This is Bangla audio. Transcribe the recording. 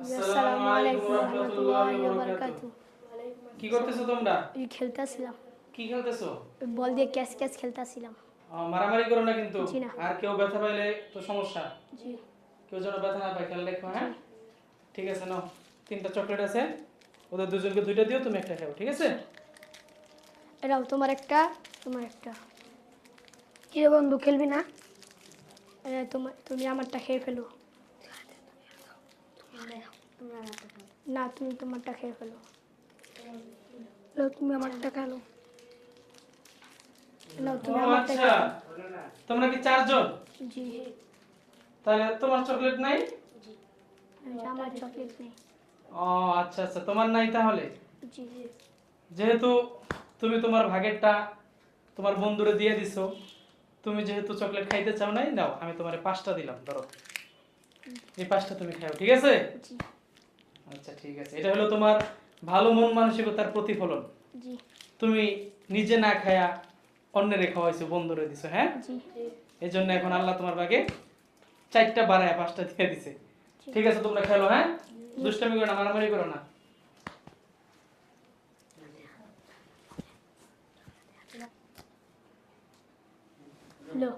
আসসালামু আলাইকুম রাহমাতুল্লাহি ওয়া বারাকাতুহু। কি করতেছো তোমরা? এই খেলতাছিলাম, কি খেলতেছো? বল দিয়ে ক্যাচ ক্যাচ খেলতাছিলাম। মারামারি করো না কিন্তু। জি না। আর কেউ ব্যথা পাইলে তো সমস্যা। জি কেউ যেন ব্যথা না পায়, খেয়াল রেখো। হ্যাঁ, জি। ঠিক আছে, নাও। 3টা চকলেট আছে, ওদের দুজনকে 2টা দিও, তুমি একটা খাও, ঠিক আছে? এরাও তোমার একটা, তোমার একটা। কি রে বন্ধু, খেলবি না? তুমি আমারটা খেয়ে ফেলো। না, তুমি তোমারটা খেয়ে ফেলো। তুমি আমারটা খেলো। নাও, তুমি ও আমারটা আচ্ছা, খেয়ে তোমরা কি 4 জন? ফেলো। জি, তাহলে তোমার চকলেট নাই? আমার চকলেট নেই। ও আচ্ছা আচ্ছা, তোমার নাই তাহলে। জি যেহেতু তুমি তোমার ভাগেরটা তোমার বন্ধুরে দিয়ে দিছো, তুমি যেহেতু চকলেট খাইতে চাও নাই, নাও, আমি তোমারে 5টা দিলাম, ধরো। এই 5টা তুমি খাও, ঠিক আছে? জি আচ্ছা ঠিক আছে, এটা হলো তোমার ভালো মন মানসিকতার প্রতিফলন। জি তুমি নিজে না খায়া অন্যরে খাওয়াইছো, বন্ধুরে দিছো। হ্যাঁ, জি এই জন্য এখন আল্লাহ তোমার ভাগে 4টা বাড়ায় 5টা দিয়ে দিছে। ঠিক আছে, তোমরা খেলো। হ্যাঁ, দুষ্টামি করো না, মারামারি করো না। লো।